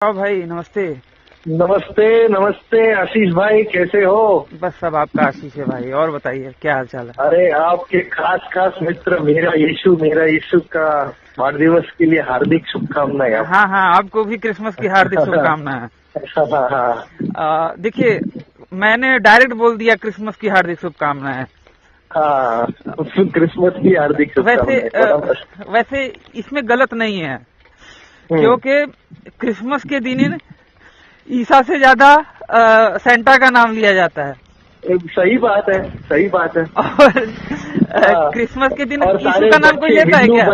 हाँ भाई, नमस्ते। नमस्ते नमस्ते आशीष भाई, कैसे हो? बस सब आपका आशीष है भाई। और बताइए क्या हाल चाल है? अरे आपके खास खास मित्र मेरा यीशु का बाल दिवस के लिए हार्दिक शुभकामनाएं। हाँ हाँ, आपको भी क्रिसमस की हार्दिक शुभकामनाएं। देखिए, मैंने डायरेक्ट बोल दिया क्रिसमस की हार्दिक शुभकामनाएं। हाँ, क्रिसमस की हार्दिक शुभकामनाएं। वैसे इसमें गलत नहीं है, हम्म। क्योंकि क्रिसमस के दिन ईसा से ज्यादा सेंटा का नाम लिया जाता है। सही बात है, सही बात है। और क्रिसमस के दिन यीशु का नाम कोई लेता है क्या?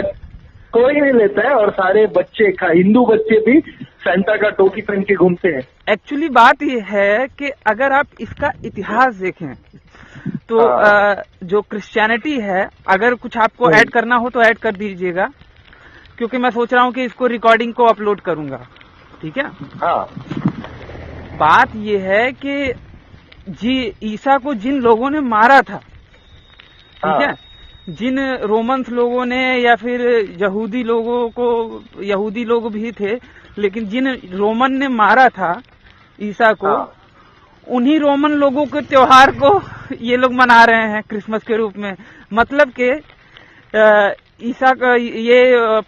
कोई नहीं लेता है। और सारे बच्चे, हिंदू बच्चे भी सेंटा का टोपी पहन के घूमते हैं। एक्चुअली बात यह है कि अगर आप इसका इतिहास देखें तो जो क्रिश्चियनिटी है, अगर कुछ आपको ऐड करना हो तो ऐड कर दीजिएगा, क्योंकि मैं सोच रहा हूँ कि इसको रिकॉर्डिंग को अपलोड करूंगा। ठीक है? हाँ। बात यह है कि जी ईसा को जिन लोगों ने मारा था, ठीक है, जिन रोमन्स लोगों ने या फिर यहूदी लोग भी थे, लेकिन जिन रोमन ने मारा था ईसा को, उन्हीं रोमन लोगों के त्योहार को ये लोग मना रहे हैं क्रिसमस के रूप में। मतलब कि ईसा का ये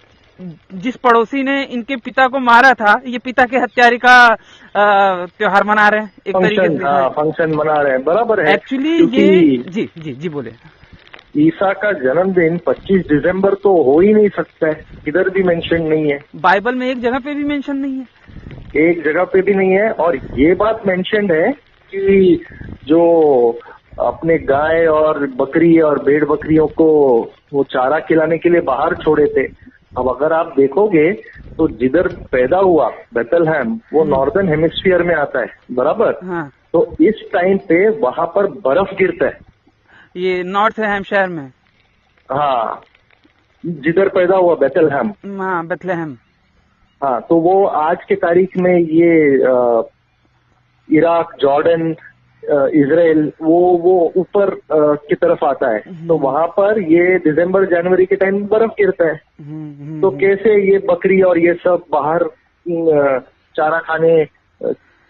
जिस पड़ोसी ने इनके पिता को मारा था, ये पिता के हत्यारे का त्योहार मना रहे हैं एक तरीके से। फंक्शन मना रहे हैं, बराबर है। एक्चुअली ये जी जी जी बोले, ईसा का जन्मदिन 25 दिसंबर तो हो ही नहीं सकता है, किधर भी मेंशन नहीं है। बाइबल में एक जगह पे भी मेंशन नहीं है, एक जगह पे भी नहीं है। और ये बात मेंशन है कि जो अपने गाय और बकरी और भेड़ बकरियों को वो चारा खिलाने के लिए बाहर छोड़े थे। अब अगर आप देखोगे तो जिधर पैदा हुआ बेथलहम, वो नॉर्दर्न हेमिस्फीयर में आता है, बराबर। हाँ। तो इस टाइम पे वहां पर बर्फ गिरता है, ये नॉर्थ हैम्पशायर में। हाँ, जिधर पैदा हुआ बेथलहम। हाँ, बेथलेहम। हाँ, तो वो आज के तारीख में ये इराक, जॉर्डन, इजराइल, वो ऊपर की तरफ आता है। तो वहां पर ये दिसंबर जनवरी के टाइम बर्फ गिरता है। तो कैसे ये बकरी और ये सब बाहर चारा खाने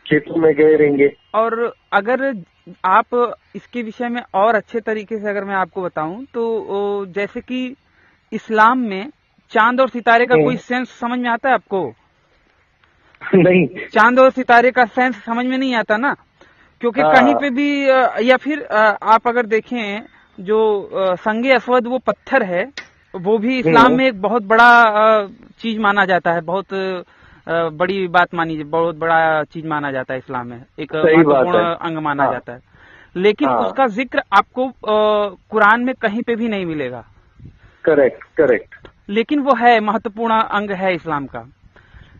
खेतों में गए रहेंगे। और अगर आप इसके विषय में और अच्छे तरीके से अगर मैं आपको बताऊं तो जैसे कि इस्लाम में चांद और सितारे का कोई सेंस समझ में आता है आपको? नहीं, चांद और सितारे का सेंस समझ में नहीं आता ना, क्योंकि कहीं पे भी या फिर आप अगर देखें जो संगे अस्वद वो पत्थर है, वो भी इस्लाम में एक बहुत बड़ा चीज माना जाता है, बहुत बड़ी बात बहुत बड़ा चीज माना जाता है इस्लाम में, एक महत्वपूर्ण अंग माना जाता है। लेकिन उसका जिक्र आपको कुरान में कहीं पे भी नहीं मिलेगा। करेक्ट। लेकिन वो है महत्वपूर्ण अंग है इस्लाम का।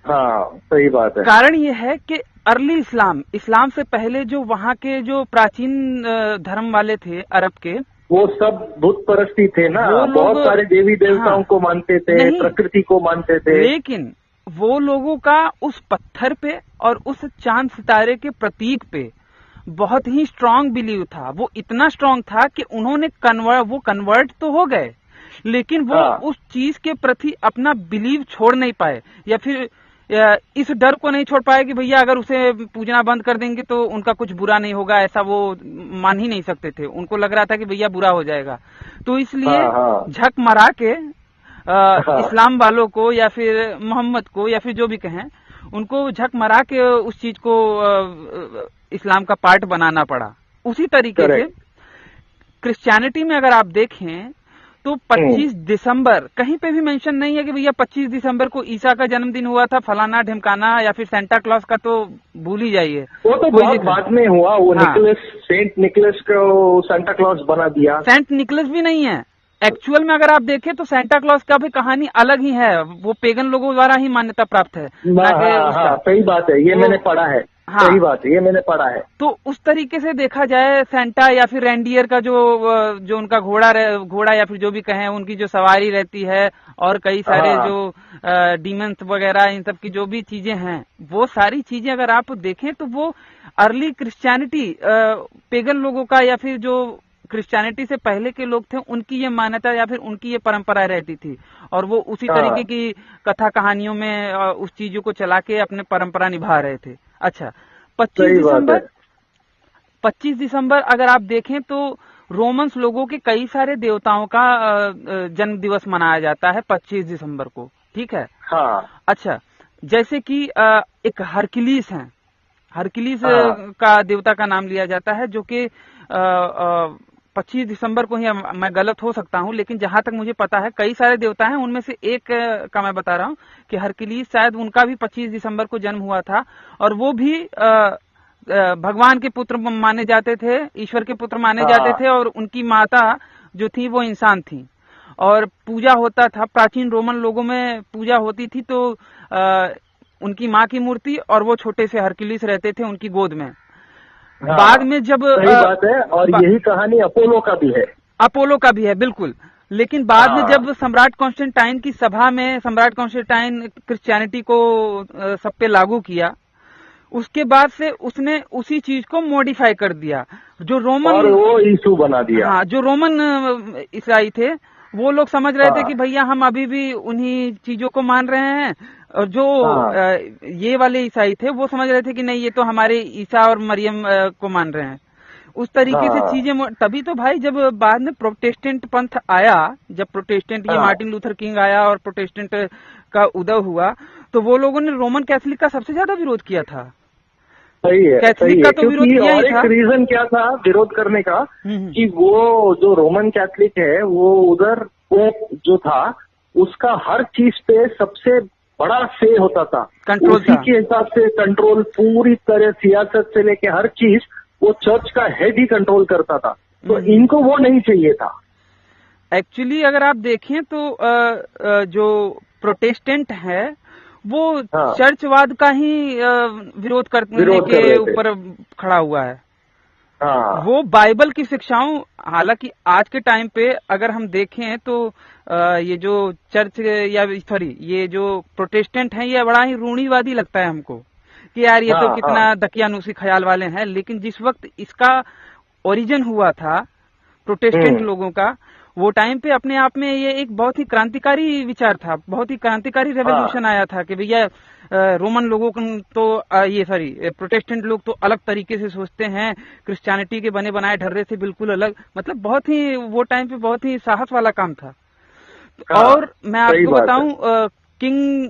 हाँ, सही बात है। कारण ये है कि अर्ली इस्लाम से पहले जो वहाँ के जो प्राचीन धर्म वाले थे अरब के, वो सब बुत परस्ती थे ना, बहुत सारे देवी देवताओं को मानते थे, प्रकृति को मानते थे। लेकिन वो लोगों का उस पत्थर पे और उस चांद सितारे के प्रतीक पे बहुत ही स्ट्रांग बिलीव था। वो इतना स्ट्रांग था कि उन्होंने कन्वर्ट तो हो गए, लेकिन वो उस चीज के प्रति अपना बिलीव छोड़ नहीं पाए, या फिर इस डर को नहीं छोड़ पाए कि भैया अगर उसे पूजना बंद कर देंगे तो उनका कुछ बुरा नहीं होगा, ऐसा वो मान ही नहीं सकते थे। उनको लग रहा था कि भैया बुरा हो जाएगा। तो इसलिए झक मरा के इस्लाम वालों को या फिर मोहम्मद को या फिर जो भी कहें, उनको झक मरा के उस चीज को इस्लाम का पार्ट बनाना पड़ा। उसी तरीके से क्रिश्चियनिटी में अगर आप देखें तो 25 दिसंबर कहीं पे भी मेंशन नहीं है कि भैया 25 दिसंबर को ईसा का जन्मदिन हुआ था, फलाना ढिमकाना, या फिर सेंटा क्लॉज का तो भूल ही जाइए। वो तो बहुत बाद में हुआ। वो सेंट निकलस को सेंटा क्लॉज बना दिया। सेंट निकलस भी नहीं है एक्चुअल में। अगर आप देखें तो सेंटा क्लॉज का भी कहानी अलग ही है, वो पेगन लोगों द्वारा ही मान्यता प्राप्त है। सही बात है, ये मैंने पढ़ा है। सही बात है, ये मैंने पढ़ा है। तो उस तरीके से देखा जाए, सेंटा या फिर रेंडियर का जो उनका घोड़ा या फिर जो भी कहें, उनकी जो सवारी रहती है, और कई सारे जो डीमंस वगैरह, इन सब की जो भी चीजें हैं, वो सारी चीजें अगर आप देखें तो वो अर्ली क्रिश्चियनिटी पेगन लोगों का या फिर जो क्रिश्चियनिटी से पहले के लोग थे उनकी ये मान्यता या फिर उनकी ये परंपरा रहती थी, और वो उसी तरीके की कथा कहानियों में उस चीजों को चला के अपने परंपरा निभा रहे थे। अच्छा, 25 दिसंबर अगर आप देखें तो रोमन्स लोगों के कई सारे देवताओं का जन्म दिवस मनाया जाता है 25 दिसंबर को, ठीक है। हाँ। अच्छा, जैसे कि एक हरकिलीस है, हरकिलीस का देवता का नाम लिया जाता है, जो कि 25 दिसंबर को ही, मैं गलत हो सकता हूं लेकिन जहां तक मुझे पता है कई सारे देवता हैं, उनमें से एक का मैं बता रहा हूं कि हरकिलीस शायद उनका भी 25 दिसंबर को जन्म हुआ था, और वो भी भगवान के पुत्र माने जाते थे, ईश्वर के पुत्र माने जाते थे, और उनकी माता जो थी वो इंसान थी, और पूजा होता था। प्राचीन रोमन लोगों में पूजा होती थी, तो उनकी माँ की मूर्ति और वो छोटे से हरकिलीस रहते थे उनकी गोद में। हाँ, बाद में जब सही बात है, और यही कहानी अपोलो का भी है। अपोलो का भी है, बिल्कुल। लेकिन बाद में जब सम्राट कॉन्स्टेंटाइन की सभा में सम्राट कॉन्स्टेंटाइन क्रिश्चियनिटी को सब पे लागू किया, उसके बाद से उसने उसी चीज को मॉडिफाई कर दिया। जो रोमन, और वो यीशु बना दिया। हाँ, जो रोमन ईसाई थे वो लोग समझ रहे थे कि भैया हम अभी भी उन्हीं चीजों को मान रहे हैं, और जो ये वाले ईसाई थे वो समझ रहे थे कि नहीं, ये तो हमारे ईसा और मरियम को मान रहे हैं। उस तरीके से चीजें, तभी तो भाई जब बाद में प्रोटेस्टेंट पंथ आया, जब प्रोटेस्टेंट ये मार्टिन लूथर किंग आया और प्रोटेस्टेंट का उदय हुआ, तो वो लोगों ने रोमन कैथोलिक का सबसे ज्यादा विरोध किया था। सही है, कैथोलिक का तो विरोध किया ही था। एक रीजन क्या था विरोध करने का, कि वो जो रोमन कैथोलिक है वो उधर पोप जो था उसका हर चीज पे सबसे बड़ा से होता था, कंट्रोल उसी के हिसाब से कंट्रोल, पूरी तरह सियासत से लेके हर चीज वो चर्च का हेड ही कंट्रोल करता था, तो इनको वो नहीं चाहिए था। एक्चुअली अगर आप देखें तो जो प्रोटेस्टेंट है वो चर्चवाद का ही विरोध करने के ऊपर खड़ा हुआ है। वो बाइबल की शिक्षाओं, हालांकि आज के टाइम पे अगर हम देखें तो ये जो चर्च या सॉरी ये जो प्रोटेस्टेंट हैं ये बड़ा ही रूढ़िवादी लगता है हमको कि यार ये तो कितना दकियानूसी ख्याल वाले हैं। लेकिन जिस वक्त इसका ओरिजिन हुआ था प्रोटेस्टेंट लोगों का, वो टाइम पे अपने आप में ये एक बहुत ही क्रांतिकारी विचार था, बहुत ही क्रांतिकारी रेवोल्यूशन आया था कि भैया रोमन लोगों को तो ये सॉरी प्रोटेस्टेंट लोग तो अलग तरीके से सोचते हैं, क्रिश्चियनिटी के बने बनाए ढर्रे से बिल्कुल अलग, मतलब बहुत ही वो टाइम पे बहुत ही साहस वाला काम था। और मैं आपको बताऊं किंग,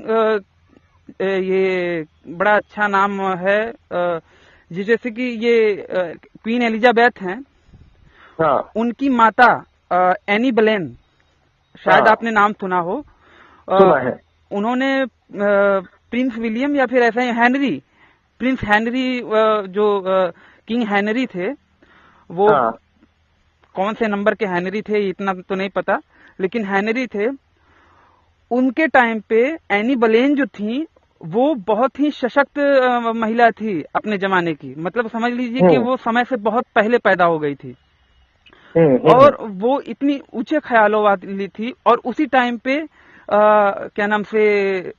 ये बड़ा अच्छा नाम है, जैसे कि ये क्वीन एलिजाबेथ हैं, उनकी माता एनी बोलेन, शायद आपने नाम सुना हो, सुना है। उन्होंने प्रिंस विलियम या फिर ऐसा ही प्रिंस हेनरी, जो किंग हेनरी थे, वो कौन से नंबर के हेनरी थे इतना तो नहीं पता, लेकिन हेनरी थे, उनके टाइम पे एनी बोलेन जो थी वो बहुत ही सशक्त महिला थी अपने जमाने की, मतलब समझ लीजिए कि वो समय से बहुत पहले पैदा हो गई थी, और वो इतनी ऊंचे ख्यालों वाली थी। और उसी टाइम पे क्या नाम से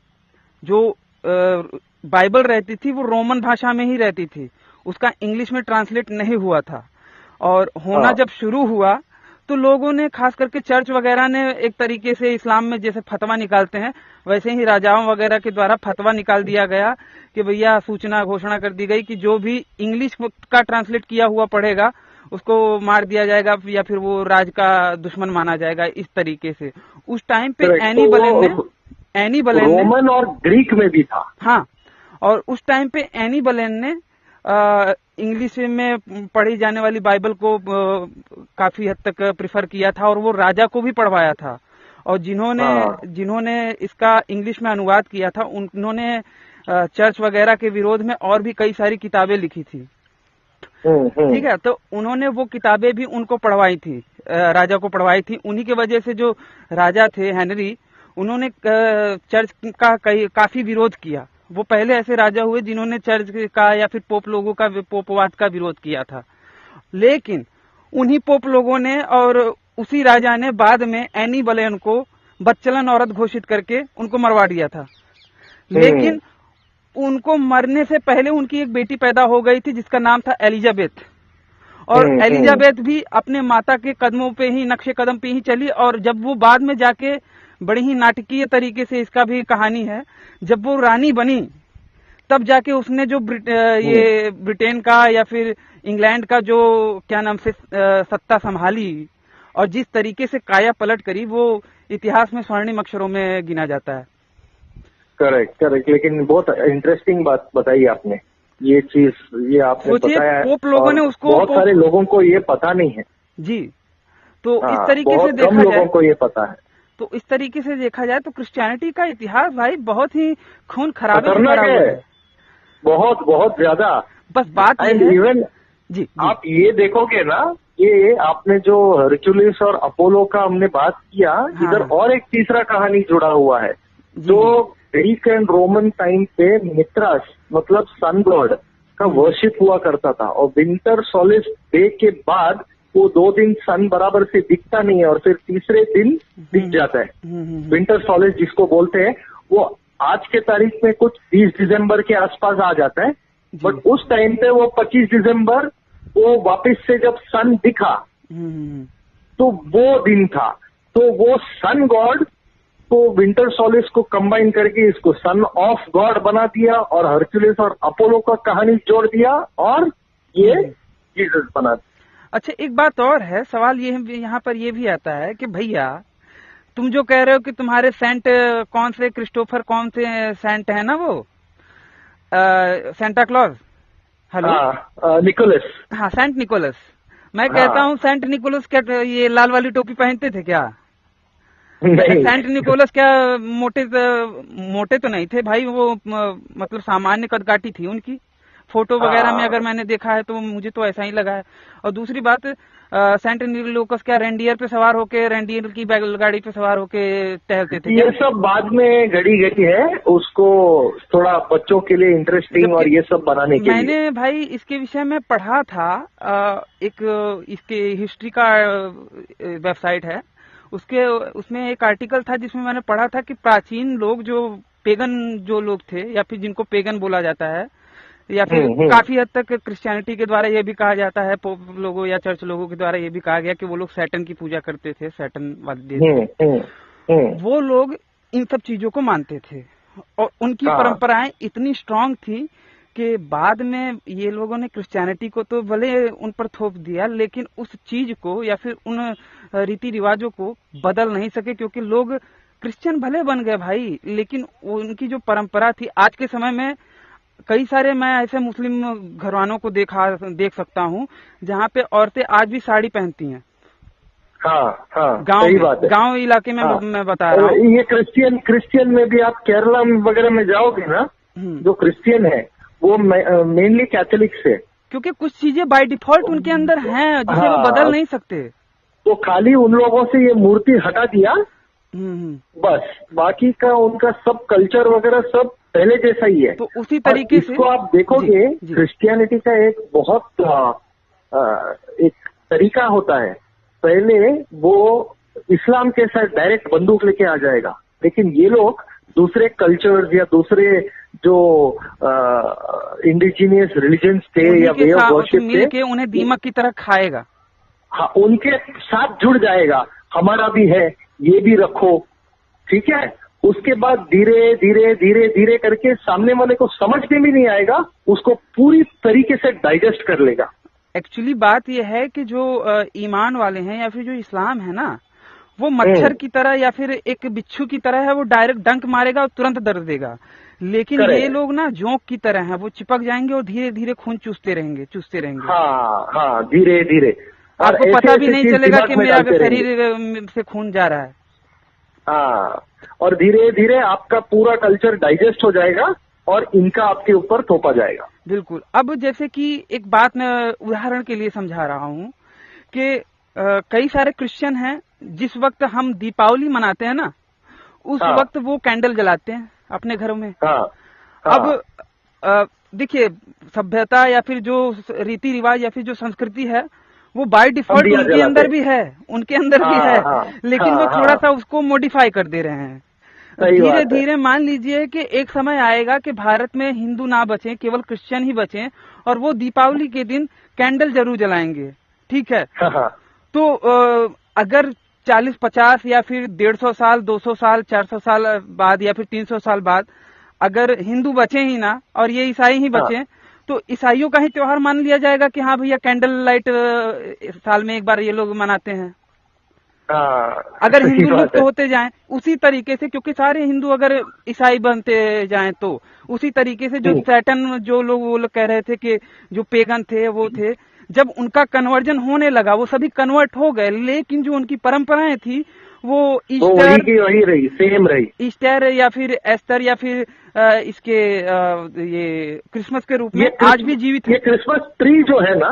जो बाइबल रहती थी वो रोमन भाषा में ही रहती थी, उसका इंग्लिश में ट्रांसलेट नहीं हुआ था, और होना जब शुरू हुआ तो लोगों ने, खास करके चर्च वगैरह ने, एक तरीके से इस्लाम में जैसे फतवा निकालते हैं वैसे ही राजाओं वगैरह के द्वारा फतवा निकाल दिया गया कि भैया सूचना घोषणा कर दी गई कि जो भी इंग्लिश का ट्रांसलेट किया हुआ पढ़ेगा उसको मार दिया जाएगा या फिर वो राज का दुश्मन माना जाएगा, इस तरीके से। उस टाइम पे एनी बोलेन ने रोमन और ग्रीक में भी था। हाँ, और उस टाइम पे एनी बोलेन ने इंग्लिश में पढ़ी जाने वाली बाइबल को काफी हद तक प्रिफर किया था, और वो राजा को भी पढ़वाया था, और जिन्होंने इसका इंग्लिश में अनुवाद किया था उन्होंने चर्च वगैरह के विरोध में और भी कई सारी किताबें लिखी थी, ठीक है। तो उन्होंने वो किताबें भी उनको पढ़वाई थी, राजा को पढ़वाई थी। उन्हीं के वजह से जो राजा थे हेनरी, उन्होंने चर्च का काफी विरोध किया। वो पहले ऐसे राजा हुए जिन्होंने चर्च का या फिर पोप लोगों का, पोपवाद का विरोध किया था, लेकिन उन्हीं पोप लोगों ने और उसी राजा ने बाद में एनी बोलेन को बदचलन औरत घोषित करके उनको मरवा दिया था। लेकिन उनको मरने से पहले उनकी एक बेटी पैदा हो गई थी जिसका नाम था एलिजाबेथ, और एलिजाबेथ भी अपने माता के कदमों पे ही, नक्शे कदम पे ही चली। और जब वो बाद में जाके बड़ी ही नाटकीय तरीके से, इसका भी कहानी है, जब वो रानी बनी तब जाके उसने जो ये ब्रिटेन का या फिर इंग्लैंड का जो क्या नाम से सत्ता संभाली और जिस तरीके से काया पलट करी, वो इतिहास में स्वर्णिम अक्षरों में गिना जाता है। Correct correct. लेकिन बहुत इंटरेस्टिंग बात बताई आपने, ये चीज ये आपने बताया, पोप लोगों ने उसको, बहुत सारे लोगों को ये पता नहीं है जी। तो इस तरीके से देखा जाए, लोगों को ये पता है। तो इस तरीके से देखा जाए तो क्रिश्चियनिटी का इतिहास भाई बहुत ही खून खराबे से खतरनाक भरा हुआ है, बहुत बहुत ज्यादा। बस बात एंड ये है इवन जी, आप ये देखोगे ना, ये आपने जो हरक्यूलिस और अपोलो का हमने बात किया, इधर और एक तीसरा कहानी जुड़ा हुआ है। जो ग्रीक एंड रोमन टाइम पे मित्रास मतलब सन गॉड का वर्शिप हुआ करता था, और विंटर सोलिस डे के बाद वो 2 दिन सन बराबर से दिखता नहीं है और फिर तीसरे दिन दिख जाता है। विंटर सोलिस जिसको बोलते हैं, वो आज के तारीख में कुछ 20 दिसंबर के आसपास आ जाता है, बट उस टाइम पे वो 25 दिसंबर वो वापस से जब सन दिखा तो वो दिन था। तो वो सन गॉड को विंटर सोलिस को कंबाइन करके इसको सन ऑफ गॉड बना दिया, और हरक्यूलिस और अपोलो का कहानी जोड़ दिया और ये जीसस बना दिया। अच्छा, एक बात और है, सवाल ये यहाँ पर ये भी आता है कि भैया तुम जो कह रहे हो कि तुम्हारे सेंट कौन से क्रिस्टोफर, कौन से सेंट है ना वो सेंटा क्लॉज, हेलो निकोलस, हाँ सेंट निकोलस। मैं कहता हूँ सेंट निकोलस क्या ये लाल वाली टोपी पहनते थे क्या? सेंट निकोलस क्या मोटे तो नहीं थे भाई, वो मतलब सामान्य कदकाठी थी उनकी, फोटो वगैरह में अगर मैंने देखा है तो मुझे तो ऐसा ही लगा है। और दूसरी बात, सेंट निकोलस क्या रेंडियर पे सवार होके, रेंडियर की बैलगाड़ी पे सवार होके टहलते थे? ये सब बाद में घड़ी गई है, उसको थोड़ा बच्चों के लिए इंटरेस्टिंग और ये सब बनाने के लिए। मैंने भाई इसके विषय में पढ़ा था, एक इसके हिस्ट्री का वेबसाइट है, उसमें एक आर्टिकल था जिसमें मैंने पढ़ा था कि प्राचीन लोग जो पेगन जो लोग थे, या फिर जिनको पेगन बोला जाता है, या फिर काफी हद तक क्रिश्चियनिटी के द्वारा ये भी कहा जाता है, पोप लोगों या चर्च लोगों के द्वारा ये भी कहा गया कि वो लोग सैटन की पूजा करते थे, सैटन वाले वो लोग इन सब चीजों को मानते थे, और उनकी परंपराएं इतनी स्ट्रांग थी कि बाद में ये लोगों ने क्रिश्चियनिटी को तो भले उन पर थोप दिया, लेकिन उस चीज को या फिर उन रीति रिवाजों को बदल नहीं सके, क्योंकि लोग क्रिश्चियन भले बन गए भाई, लेकिन उनकी जो परंपरा थी, आज के समय में कई सारे मैं ऐसे मुस्लिम घरानों को देख सकता हूँ जहाँ पे औरतें आज भी साड़ी पहनती हैं। गांव इलाके में मैं बता रहा हूँ। ये क्रिश्चियन में भी आप केरला वगैरह में जाओगे ना, जो क्रिश्चियन है वो मेनली कैथोलिक्स है, क्योंकि कुछ चीजें बाय डिफॉल्ट उनके अंदर हैं जिसे वो बदल नहीं सकते। तो खाली उन लोगों से ये मूर्ति हटा दिया बस, बाकी का उनका सब कल्चर वगैरह सब पहले जैसा ही है। तो उसी तरीके से इसको आप देखोगे, क्रिश्चियनिटी का एक बहुत एक तरीका होता है, पहले वो इस्लाम के साथ डायरेक्ट बंदूक लेके आ जाएगा, लेकिन ये लोग दूसरे कल्चर्स या दूसरे जो इंडिजिनियस रिलीजन्स थे या वे ऑफ वर्शिप थे, उन्हें दीमक की तरह खाएगा। हाँ, उनके साथ जुड़ जाएगा, हमारा भी है ये भी रखो, ठीक है। उसके बाद धीरे धीरे धीरे धीरे करके सामने वाले को समझ में भी नहीं आएगा, उसको पूरी तरीके से डाइजेस्ट कर लेगा। एक्चुअली बात यह है कि जो ईमान वाले हैं या फिर जो इस्लाम है ना, वो मच्छर की तरह या फिर एक बिच्छू की तरह है, वो डायरेक्ट डंक मारेगा और तुरंत दर्द देगा। लेकिन ये लोग ना जोंक की तरह हैं, वो चिपक जाएंगे और धीरे धीरे खून चूसते रहेंगे। हाँ, धीरे धीरे आपको पता भी नहीं चलेगा कि मेरा शरीर से खून जा रहा है। हाँ, और धीरे धीरे आपका पूरा कल्चर डाइजेस्ट हो जाएगा और इनका आपके ऊपर थोपा जाएगा। बिल्कुल। अब जैसे कि एक बात मैं उदाहरण के लिए समझा रहा हूँ कि कई सारे क्रिश्चियन हैं, जिस वक्त हम दीपावली मनाते हैं ना, उस वक्त वो कैंडल जलाते हैं अपने घरों में। अब देखिए, सभ्यता या फिर जो रीति रिवाज या फिर जो संस्कृति है, वो बाय डिफॉल्ट उनके अंदर भी है, लेकिन वो थोड़ा सा उसको मॉडिफाई कर दे रहे हैं। धीरे धीरे मान लीजिए कि एक समय आएगा कि भारत में हिंदू ना बचे, केवल क्रिश्चियन ही बचे, और वो दीपावली के दिन कैंडल जरूर जलाएंगे, ठीक है। तो अगर 40-50 या फिर 150 साल, 200 साल, 400 साल बाद या फिर 300 साल बाद अगर हिंदू बचे ही ना और ये ईसाई ही बचे, तो ईसाइयों का ही त्योहार मान लिया जाएगा कि हाँ भैया कैंडल लाइट साल में एक बार ये लोग मनाते हैं। अगर हिंदू लुप्त होते जाएं उसी तरीके से, क्योंकि सारे हिंदू अगर ईसाई बनते जाएं तो उसी तरीके से जो सैटन जो लोग वो लोग कह रहे थे कि जो पेगन थे वो थे, जब उनका कन्वर्जन होने लगा वो सभी कन्वर्ट हो गए, लेकिन जो उनकी परंपराएं थी वो ईस्टर की वही रही, सेम रही। ईस्टर या फिर एस्टर या फिर इसके ये क्रिसमस के रूप में आज भी जीवित है। ये क्रिसमस ट्री जो है ना,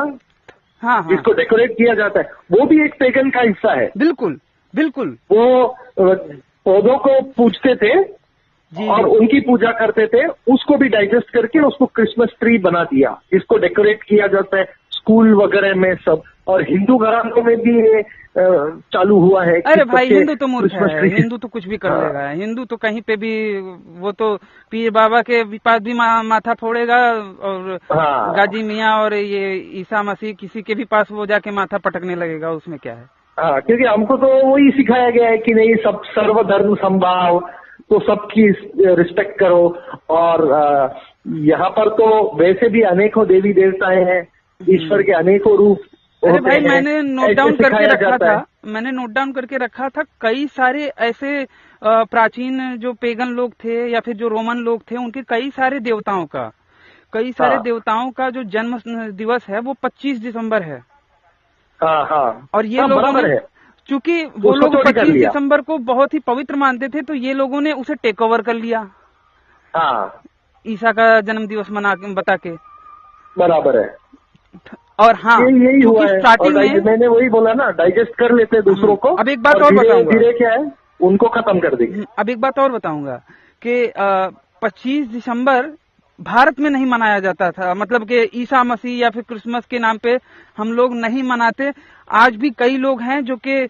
हाँ, जिसको डेकोरेट किया जाता है, वो भी एक पेगन का हिस्सा है। बिल्कुल बिल्कुल। वो पौधों को पूजते थे और उनकी पूजा करते थे, उसको भी डाइजेस्ट करके उसको क्रिसमस ट्री बना दिया, जिसको डेकोरेट किया जाता है स्कूल वगैरह में सब। और हिंदू घरानों में भी ये चालू हुआ है। अरे भाई हिंदू तो मूर्ख है, हिंदू तो कुछ भी कर लेगा, हिंदू तो कहीं पे भी वो तो पीर बाबा के पास भी माथा फोड़ेगा और गाजी मियाँ और ये ईसा मसीह किसी के भी पास वो जाके माथा पटकने लगेगा, उसमें क्या है। हाँ, क्योंकि हमको तो वही सिखाया गया है कि नहीं, सब सर्वधर्म संभाव, तो सबकी रिस्पेक्ट करो। और यहाँ पर तो वैसे भी अनेकों देवी देवताएं हैं, ईश्वर के अनेकों रूप। अरे भाई मैंने नोट डाउन करके रखा था, कई सारे ऐसे प्राचीन जो पेगन लोग थे या फिर जो रोमन लोग थे, उनके कई सारे देवताओं का जो जन्म दिवस है वो 25 दिसंबर है। और ये लोगों ने, चूंकि वो लोग 25 दिसंबर को बहुत ही पवित्र मानते थे, तो ये लोगों ने उसे टेक ओवर कर लिया ईसा का जन्म दिवस बता के। बराबर है। और हाँ, यही हुआ है। स्टार्टिंग में मैंने वही बोला ना, डाइजेस्ट कर लेते दूसरों को। अब एक बात और बताऊंगा, धीरे क्या है उनको खत्म कर देंगे। अब एक बात और बताऊंगा कि 25 दिसंबर भारत में नहीं मनाया जाता था, मतलब कि ईसा मसीह या फिर क्रिसमस के नाम पे हम लोग नहीं मनाते। आज भी कई लोग हैं जो कि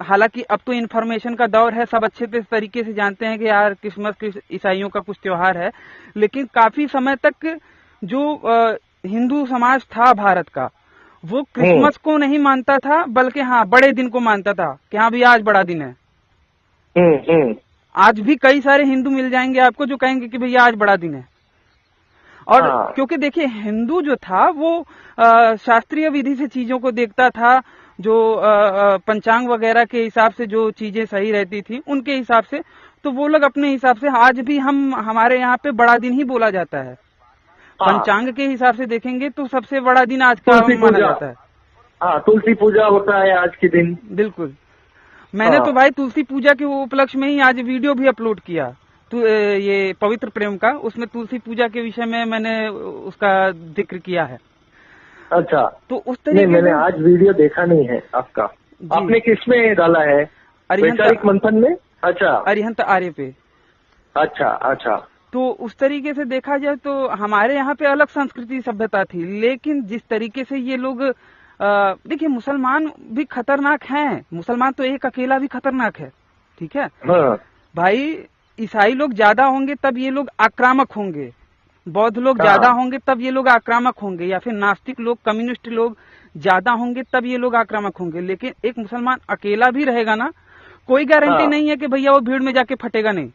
हालांकि अब तो इन्फॉर्मेशन का दौर है, सब अच्छे तरीके से जानते हैं कि यार क्रिसमस ईसाइयों का कुछ त्योहार है, लेकिन काफी समय तक जो हिंदू समाज था भारत का, वो क्रिसमस को नहीं मानता था, बल्कि हाँ बड़े दिन को मानता था कि हाँ भैया आज बड़ा दिन है। आज भी कई सारे हिंदू मिल जाएंगे आपको जो कहेंगे कि भैया आज बड़ा दिन है। और क्योंकि देखिए हिंदू जो था वो शास्त्रीय विधि से चीजों को देखता था, जो पंचांग वगैरह के हिसाब से जो चीजें सही रहती थी उनके हिसाब से, तो वो लोग अपने हिसाब से, आज भी हमारे यहाँ पे बड़ा दिन ही बोला जाता है। पंचांग के हिसाब से देखेंगे तो सबसे बड़ा दिन आज का माना जाता है। हाँ, तुलसी पूजा होता है आज के दिन। बिल्कुल। मैंने तो भाई तुलसी पूजा के उपलक्ष्य में ही आज वीडियो भी अपलोड किया, तो ये पवित्र प्रेम का, उसमें तुलसी पूजा के विषय में मैंने उसका जिक्र किया है। अच्छा, तो उस तरीके मैंने आज वीडियो देखा नहीं है आपका। आपने किसमें डाला है? वैचारिक मंथन में? अच्छा, अरिहंत आर्य पे। अच्छा। तो उस तरीके से देखा जाए तो हमारे यहाँ पे अलग संस्कृति सभ्यता थी, लेकिन जिस तरीके से ये लोग देखिए मुसलमान भी खतरनाक हैं, मुसलमान तो एक अकेला भी खतरनाक है, ठीक है भाई। ईसाई लोग ज्यादा होंगे तब ये लोग आक्रामक होंगे, बौद्ध लोग ज्यादा होंगे तब ये लोग आक्रामक होंगे, या फिर नास्तिक लोग, कम्युनिस्ट लोग ज्यादा होंगे तब ये लोग आक्रामक होंगे। लेकिन एक मुसलमान अकेला भी रहेगा ना, कोई गारंटी नहीं है कि भैया वो भीड़ में जाके फटेगा नहीं।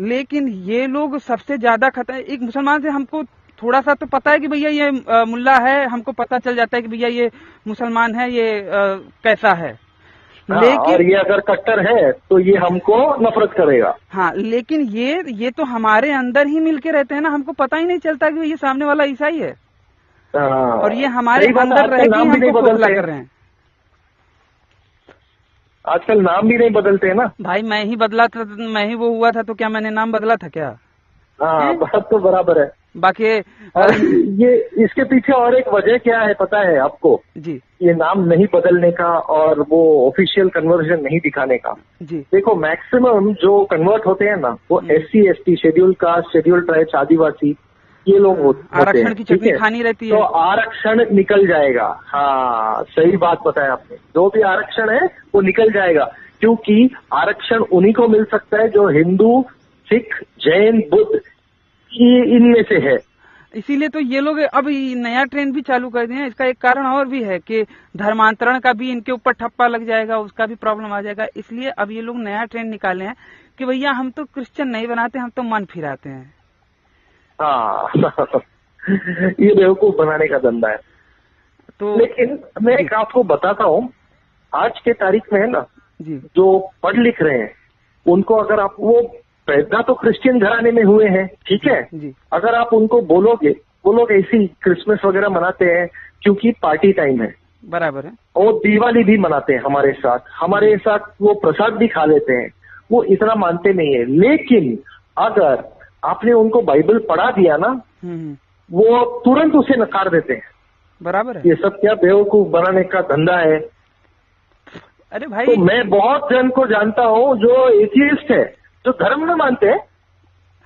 लेकिन ये लोग सबसे ज्यादा खतरा, एक मुसलमान से हमको थोड़ा सा तो पता है कि भैया ये मुल्ला है, हमको पता चल जाता है कि भैया ये मुसलमान है, ये कैसा है। लेकिन और ये अगर कट्टर है तो ये हमको नफरत करेगा। हाँ, लेकिन ये तो हमारे अंदर ही मिलके रहते हैं ना, हमको पता ही नहीं चलता कि ये सामने वाला ईसाई है। और ये हमारे अंदर रह के हमको खोखला कर रहे हैं। आजकल नाम भी नहीं बदलते हैं ना भाई। मैं ही बदला था, मैं ही वो हुआ था तो क्या मैंने नाम बदला था क्या? हाँ, बात तो बराबर है। बाकी और ये इसके पीछे और एक वजह क्या है पता है आपको? जी। ये नाम नहीं बदलने का और वो ऑफिशियल कन्वर्जन नहीं दिखाने का। जी। देखो मैक्सिमम जो कन्वर्ट होते हैं ना, वो SC ST, schedule caste, schedule tribes, Adivasi, ये लोग होते हैं। आरक्षण की चटनी खानी रहती है तो आरक्षण निकल जाएगा। हाँ, सही बात बताया आपने, जो भी आरक्षण है वो निकल जाएगा। क्योंकि आरक्षण उन्हीं को मिल सकता है जो हिंदू, सिख, जैन, बुद्ध इनमें से है। इसीलिए तो ये लोग अब नया ट्रेंड भी चालू कर दिए हैं। इसका एक कारण और भी है कि धर्मांतरण का भी इनके ऊपर ठप्पा लग जाएगा, उसका भी प्रॉब्लम आ जाएगा। इसलिए अब ये लोग नया ट्रेंड निकाले हैं कि भैया हम तो क्रिश्चियन नहीं बनाते, हम तो मन फिराते हैं। हाँ ये बेवकूफ बनाने का धंधा है। तो लेकिन मैं एक आपको बताता हूँ, आज के तारीख में है ना जी, जो पढ़ लिख रहे हैं उनको अगर आप, वो पैदा तो क्रिश्चियन घराने में हुए हैं, ठीक है जी, अगर आप उनको बोलोगे वो लोग ऐसी क्रिसमस वगैरह मनाते हैं क्योंकि पार्टी टाइम है, बराबर है। और दिवाली भी मनाते हैं हमारे साथ वो प्रसाद भी खा लेते हैं, वो इतना मानते नहीं है। लेकिन अगर आपने उनको बाइबल पढ़ा दिया ना, वो तुरंत उसे नकार देते हैं। बराबर है। ये सब क्या बेवकूफ बनाने का धंधा है। अरे भाई, तो मैं बहुत जन को जानता हूँ जो एथियस्ट है, जो धर्म में मानते हैं,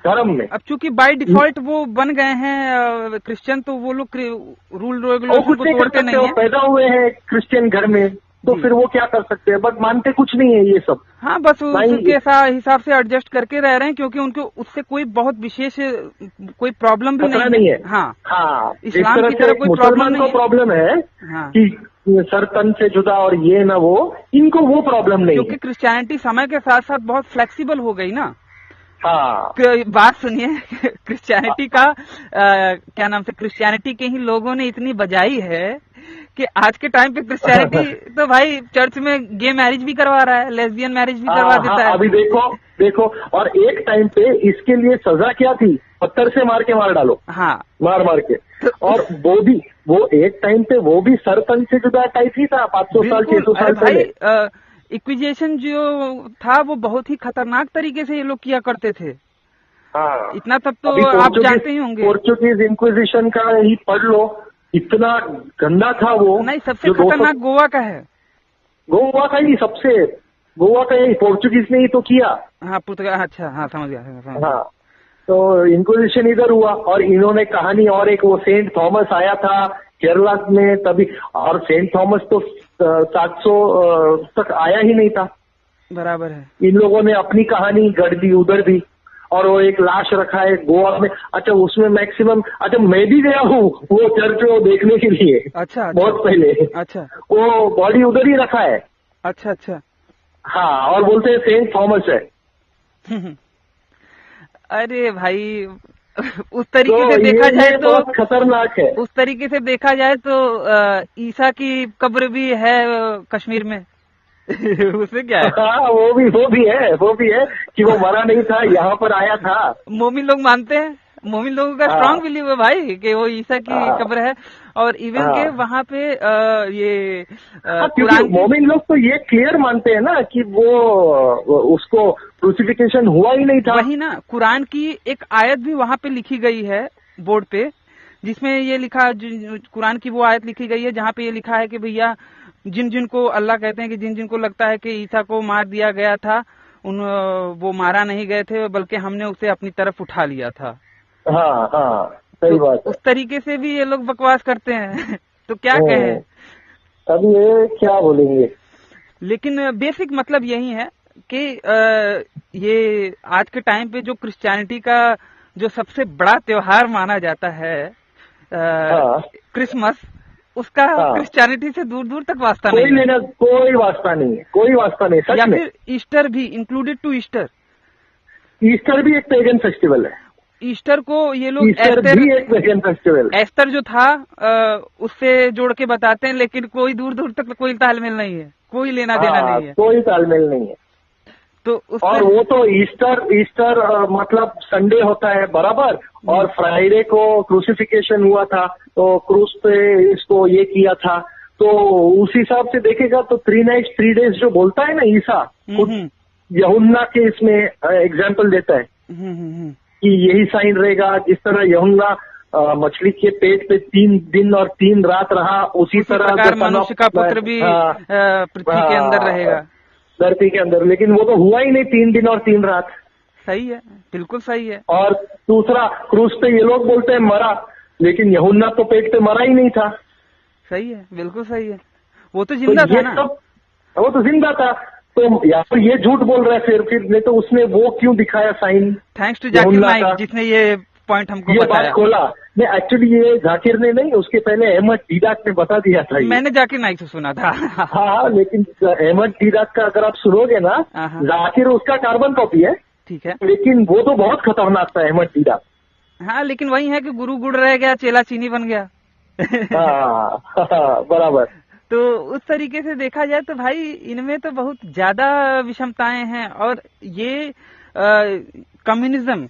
धर्म में। अब चूंकि बाय डिफॉल्ट वो बन गए हैं क्रिश्चियन, तो वो लोग रूल रेगुलेशन को तोड़ते नहीं है। पैदा हुए हैं क्रिश्चियन घर में, तो फिर वो क्या कर सकते हैं, बट मानते कुछ नहीं है ये सब। हाँ, बस उसके हिसाब से एडजस्ट करके रह रहे हैं, क्योंकि उनको उससे कोई बहुत विशेष कोई प्रॉब्लम भी नहीं है। हाँ, इस्लाम की तरह कोई प्रॉब्लम नहीं है। प्रॉब्लम है कि सर तन से जुदा और ये ना वो, इनको वो प्रॉब्लम नहीं है, क्योंकि क्रिश्चियनिटी समय के साथ साथ बहुत फ्लेक्सिबल हो गई ना। हाँ, बात सुनिए, क्रिश्चियनिटी का क्या नाम से, क्रिश्चियनिटी के ही लोगों ने इतनी बजाई है कि आज के टाइम पे क्रिश्चियनिटी तो भाई चर्च में गे मैरिज भी करवा रहा है, लेस्बियन मैरिज भी करवा देता है। अभी देखो, और एक टाइम पे इसके लिए सजा क्या थी, पत्थर से मार के मार डालो। हाँ, मार के। और वो एक टाइम पे वो भी सर तन से जुदा टाइप ही था, 500 साल 600 साल पहले। इक्विजेशन जो था वो बहुत ही खतरनाक तरीके से ये लोग किया करते थे। हाँ, इतना तब तो आप जानते ही होंगे। पोर्चुगीज इंक्विजिशन का ही पढ़ लो, इतना गंदा था वो। नहीं, सबसे खतरनाक गोवा का है। गोवा का ही गोवा का ही पोर्चुगीज ने ही तो किया। हाँ, पुर्तगाल। अच्छा, हाँ, समझ गया। हाँ, तो इंक्विजिशन इधर हुआ, और इन्होंने कहानी, और एक वो सेंट थॉमस आया था केरला में तभी, और सेंट थॉमस तो 700 तक आया ही नहीं था। बराबर है। इन लोगों ने अपनी कहानी गढ़ दी उधर भी, और वो एक लाश रखा है गोवा में। अच्छा, उसमें मैक्सिमम, अच्छा मैं भी गया हूँ वो चर्च को देखने के लिए। अच्छा। बहुत पहले। अच्छा। वो बॉडी उधर ही रखा है। अच्छा। हाँ, और बोलते हैं सेंट थॉमस है। अरे भाई, उस तरीके से देखा जाए तो बहुत खतरनाक है। उस तरीके से देखा जाए तो ईसा की कब्र भी है कश्मीर में। उससे क्या है? हाँ, वो भी है कि वो मरा नहीं था, यहाँ पर आया था। मोमिन लोग मानते हैं, मोमिन लोगों का स्ट्रांग बिलीव है भाई कि वो ईसा की कब्र है। और इवन के वहाँ पे ये कुरान, मोमिन लोग तो ये क्लियर मानते हैं ना कि वो उसको क्रूसिफिकेशन हुआ ही नहीं था। वही ना, कुरान की एक आयत भी वहाँ पे लिखी गई है बोर्ड पे, जिसमें ये लिखा, कुरान की वो आयत लिखी गई है जहाँ पे ये लिखा है कि भैया जिन को अल्लाह कहते हैं कि जिन को लगता है कि ईसा को मार दिया गया था, वो मारा नहीं गए थे, बल्कि हमने उसे अपनी तरफ उठा लिया था। हाँ, सही बात है। उस तरीके से भी ये लोग बकवास करते हैं। तो क्या कहें, अब ये क्या बोलेंगे। लेकिन बेसिक मतलब यही है कि ये आज के टाइम पे जो क्रिश्चियनिटी का जो सबसे बड़ा त्योहार माना जाता है क्रिसमस, उसका क्रिश्चियनिटी से दूर दूर तक वास्ता नहीं है। कोई वास्ता नहीं है, सच या में। फिर ईस्टर भी इंक्लूडेड टू ईस्टर भी एक पेगन फेस्टिवल है। ईस्टर को ये लोग एस्टर जो था उससे जोड़ के बताते हैं, लेकिन कोई दूर दूर तक कोई तालमेल नहीं है, कोई लेना देना नहीं है, कोई तालमेल नहीं है। तो और वो तो ईस्टर मतलब संडे होता है बराबर, और फ्राइडे को क्रूसिफिकेशन हुआ था, तो क्रूस पे इसको ये किया था। तो उस हिसाब से देखेगा तो 3 nights 3 days जो बोलता है ना ईसा, यूहन्ना के इसमें एग्जाम्पल देता है कि यही साइन रहेगा। जिस तरह यूहन्ना मछली के पेट पे 3 दिन और 3 रात रहा, उसी तरह मनुष्य का पुत्र भी पृथ्वी के अंदर रहेगा, धरती के अंदर। लेकिन वो तो हुआ ही नहीं 3 दिन और 3 रात। सही है, बिल्कुल सही है। और दूसरा, क्रूस पे ये लोग बोलते हैं मरा, लेकिन यूहन्ना तो पेट पे मरा ही नहीं था। सही है, बिल्कुल सही है। वो तो जिंदा था ना। वो तो जिंदा था। तो या फिर ये झूठ बोल रहा है फिर नहीं तो उसने वो क्यों दिखाया sign? Thanks to Zakir Naik जिसने ये पॉइंट हमको ये बताया। बात खोला नहीं, एक्चुअली ये जाकिर ने नहीं, उसके पहले अहमद दीदाक ने बता दिया था। मैंने जाकिर नाइक से सुना था। हाँ, लेकिन अहमद दीदाक का अगर आप सुनोगे ना, जाकिर उसका कार्बन कॉपी है, ठीक है, लेकिन वो तो बहुत खतरनाक था अहमद दीदाक। हाँ, लेकिन वही है कि गुरु गुड़ रह गया, चेला चीनी बन गया। हाँ, बराबर। तो उस तरीके से देखा जाए तो भाई इनमें तो बहुत ज्यादा विषमताएं हैं। और ये कम्युनिज्म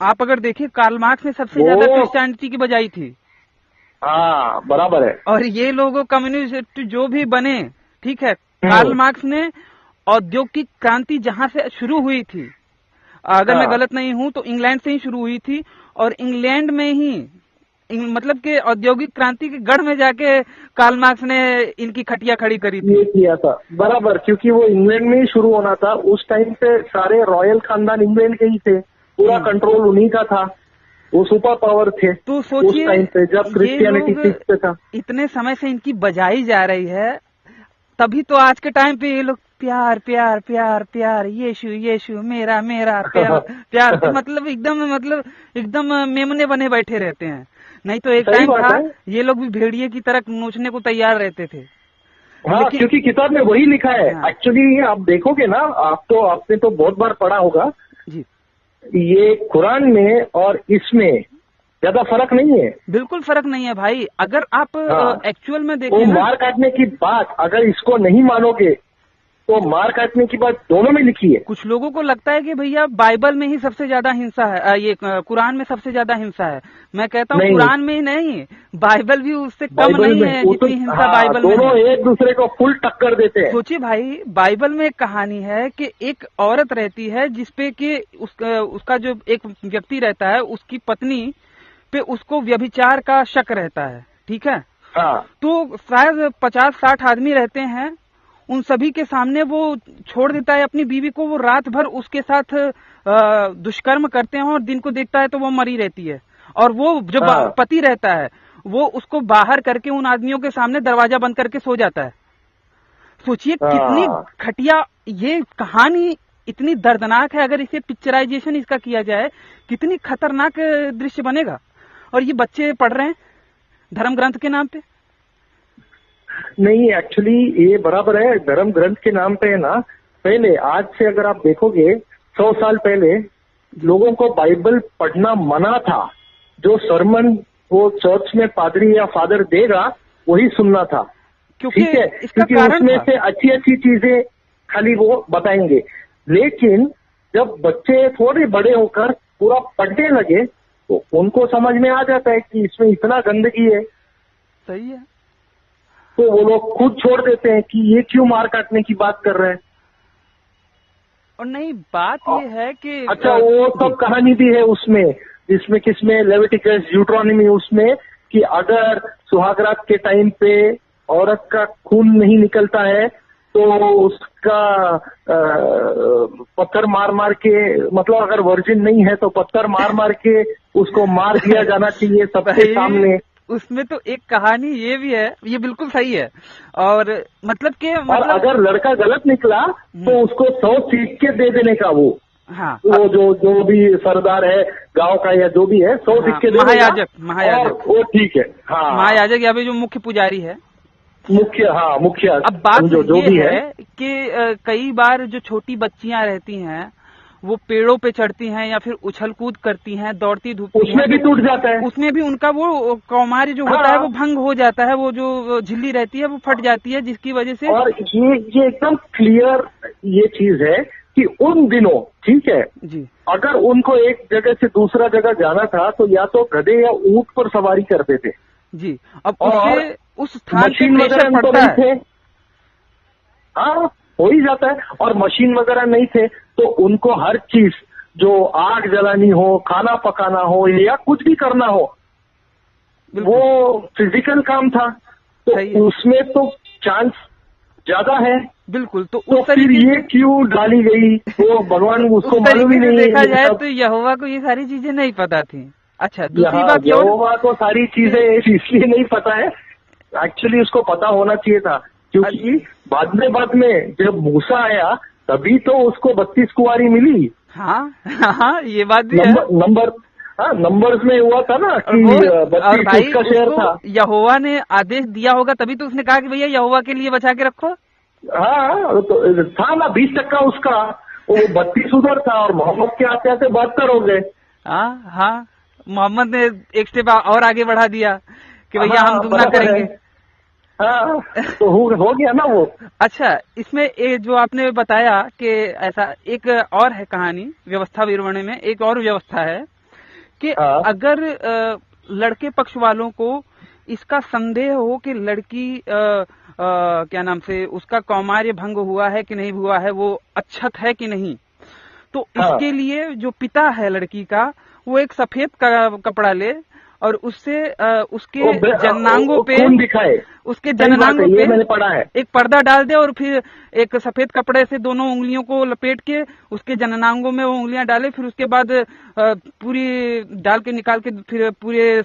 आप अगर देखिए, कार्ल मार्क्स ने सबसे ज्यादा क्रिश्चियनिटी की बजाई थी। हाँ, बराबर है। और ये लोग कम्युनिस्ट जो भी बने, ठीक है, कार्ल मार्क्स ने औद्योगिक क्रांति जहां से शुरू हुई थी, अगर मैं गलत नहीं हूं तो इंग्लैंड से ही शुरू हुई थी, और इंग्लैंड में ही मतलब कि औद्योगिक क्रांति के गढ़ में जाके कार्ल मार्क्स ने इनकी खटिया खड़ी करी थी। ये किया था, बराबर, क्योंकि वो इंग्लैंड में ही शुरू होना था। उस टाइम पे सारे रॉयल खानदान इंग्लैंड के ही थे, पूरा कंट्रोल उन्हीं का था, वो सुपर पावर थे। तो सोचिए, उस टाइम पे जब क्रिश्चियनिटी पीक पे था, इतने समय से इनकी बजाई जा रही है, तभी तो आज के टाइम पे ये लोग प्यार प्यार प्यार प्यार, यीशु यीशु मेरा मेरा प्यार प्यार, तो मतलब एकदम मेमने बने बैठे रहते हैं। नहीं तो एक टाइम था ये लोग भी भेड़िए की तरह नोचने को तैयार रहते थे। हाँ, क्योंकि किताब में वही लिखा है। एक्चुअली आप देखोगे ना, आपने तो बहुत बार पढ़ा होगा जी, ये कुरान में और इसमें ज्यादा फर्क नहीं है। बिल्कुल फर्क नहीं है भाई। अगर आप एक्चुअल में देखें ना, मार काटने की बात अगर इसको नहीं मानोगे तो मार काटने की बात दोनों में लिखी है। कुछ लोगों को लगता है कि भैया बाइबल में ही सबसे ज्यादा हिंसा है, ये कुरान में सबसे ज्यादा हिंसा है। मैं कहता हूँ कुरान में ही नहीं, बाइबल भी उससे कम नहीं है जितनी हिंसा बाइबल में। दोनों एक दूसरे को फुल टक्कर देते हैं। सोचिए भाई, बाइबल में एक कहानी है कि एक औरत रहती है जिसपे कि उसका जो एक व्यक्ति रहता है, उसकी पत्नी पे उसको व्यभिचार का शक रहता है, ठीक है। तो शायद 50-60 आदमी रहते हैं, उन सभी के सामने वो छोड़ देता है अपनी बीवी को। वो रात भर उसके साथ दुष्कर्म करते हैं और दिन को देखता है तो वो मरी रहती है। और वो जो पति रहता है वो उसको बाहर करके उन आदमियों के सामने दरवाजा बंद करके सो जाता है। सोचिए कितनी घटिया ये कहानी, इतनी दर्दनाक है। अगर इसे पिक्चराइजेशन इसका किया जाए, कितनी खतरनाक दृश्य बनेगा। और ये बच्चे पढ़ रहे हैं धर्म ग्रंथ के नाम पे। नहीं, एक्चुअली ये बराबर है, धर्म ग्रंथ के नाम पे है ना। पहले आज से अगर आप देखोगे 100 साल पहले लोगों को बाइबल पढ़ना मना था। जो सरमन वो चर्च में पादरी या फादर देगा वही सुनना था, ठीक है, क्योंकि उसमें से अच्छी अच्छी चीजें खाली वो बताएंगे। लेकिन जब बच्चे थोड़े बड़े होकर पूरा पढ़ने लगे तो उनको समझ में आ जाता है कि इसमें इतना गंदगी है। सही है। तो वो लोग खुद छोड़ देते हैं कि ये क्यों मार काटने की बात कर रहे हैं। और नहीं, बात ये है कि अच्छा, वो सब कहानी भी है उसमें, जिसमें किसमें लेविटिकस, ड्यूटरोनॉमी, उसमें कि अगर सुहागरात के टाइम पे औरत का खून नहीं निकलता है तो उसका पत्थर मार मार के, मतलब अगर वर्जिन नहीं है तो पत्थर मार मार के उसको मार दिया जाना चाहिए सबके सामने। उसमें तो एक कहानी ये भी है, ये बिल्कुल सही है। और मतलब कि और अगर लड़का गलत निकला तो उसको 100 सीख के दे देने का वो जो भी सरदार है गांव का या जो भी है 100 सीख के दे महायाजक वो ठीक है। महायाजक या फिर जो मुख्य पुजारी है, मुख्य। अब बात जो भी है कि कई बार जो छोटी बच्चियां रहती हैं वो पेड़ों पे चढ़ती हैं या फिर उछल कूद करती हैं, दौड़ती धूपती हैं, उसमें भी टूट जाता है। उसमें भी उनका वो कौमार्य जो होता है वो भंग हो जाता है। वो जो झिल्ली रहती है वो फट जाती है, जिसकी वजह से। और ये एकदम क्लियर ये चीज है कि उन दिनों, ठीक है जी, अगर उनको एक जगह से दूसरा जगह जाना था तो या तो गधे या ऊंट पर सवारी करते थे जी। अब उससे उस स्थान पे मशीन प्रेशर वगैरह पड़ता नहीं थे। हाँ, हो ही जाता है। और मशीन वगैरह नहीं थे तो उनको हर चीज, जो आग जलानी हो, खाना पकाना हो या कुछ भी करना हो, वो फिजिकल काम था। तो उसमें तो चांस ज्यादा है। बिल्कुल। तो फिर ये क्यों डाली गई वो भगवान उसको मालूम ही नहीं। देखा जाए तो यहोवा को ये सारी चीजें नहीं पता थी। अच्छा, दूसरी बात, यहोवा को सारी चीजें इसलिए नहीं पता है, एक्चुअली उसको पता होना चाहिए था, क्योंकि बाद में जब मूसा आया तभी तो उसको 32 कुंवारी मिली। हाँ हाँ, ये बात भी है। नंबर्स में हुआ था ना कि और 32 भाई उसका शेयर था। यहोवा ने आदेश दिया होगा तभी तो उसने कहा कि भैया यहोवा के लिए बचा के रखो। हाँ, तो था ना 20% उसका, वो 32 उधर था और मोहम्मद के आते आते 72 हो गए। हाँ हाँ, मोहम्मद ने एक स्टेप और आगे बढ़ा दिया कि भैया हम दुगना करेंगे। हाँ, तो हो गया ना वो। अच्छा, इसमें ये जो आपने बताया कि ऐसा एक और है कहानी, व्यवस्था विवरण में एक और व्यवस्था है कि अगर लड़के पक्ष वालों को इसका संदेह हो कि लड़की क्या नाम से उसका कौमार्य भंग हुआ है कि नहीं हुआ है, वो अच्छत है कि नहीं, तो इसके लिए जो पिता है लड़की का वो एक सफेद कपड़ा ले और उससे उसके जननांगों पे खून दिखाए, उसके जननांगों पे मैंने पढ़ा है, एक पर्दा डाल दे और फिर एक सफेद कपड़े से दोनों उंगलियों को लपेट के उसके जननांगों में वो उंगलियां डाले, फिर उसके बाद पूरी डाल के निकाल के फिर पूरे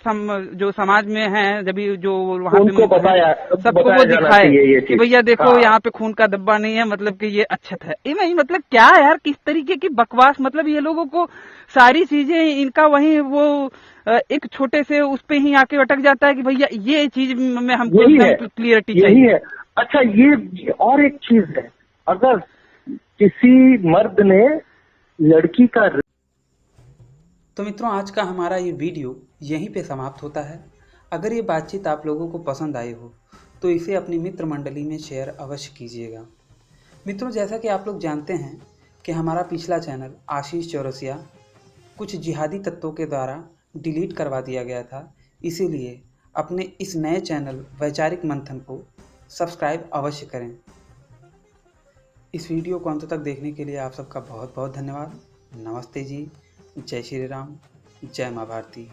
जो समाज में है जब जो वहाँ पे बताया सबको वो दिखाए कि भैया देखो यहाँ पे खून का धब्बा नहीं है, मतलब कि ये अच्छत है। ये मतलब क्या यार, किस तरीके की बकवास, मतलब ये लोगों को सारी चीजें इनका वही वो एक छोटे से उस पे ही आके अटक जाता है कि भैया ये चीज में हमको क्लियरिटी चाहिए। यही है। अच्छा, ये और एक चीज है, अगर किसी मर्द ने लड़की का, तो मित्रों आज का हमारा ये वीडियो यहीं पे समाप्त होता है। अगर ये बातचीत आप लोगों को पसंद आई हो तो इसे अपनी मित्र मंडली में शेयर अवश्य कीजिएगा। मित्रों, जैसा कि आप लोग जानते हैं कि हमारा पिछला चैनल आशीष चौरसिया कुछ जिहादी तत्वों के द्वारा डिलीट करवा दिया गया था, इसीलिए अपने इस नए चैनल वैचारिक मंथन को सब्सक्राइब अवश्य करें। इस वीडियो को अंत तक देखने के लिए आप सबका बहुत बहुत धन्यवाद। नमस्ते जी, जय श्री राम, जय माँ भारती।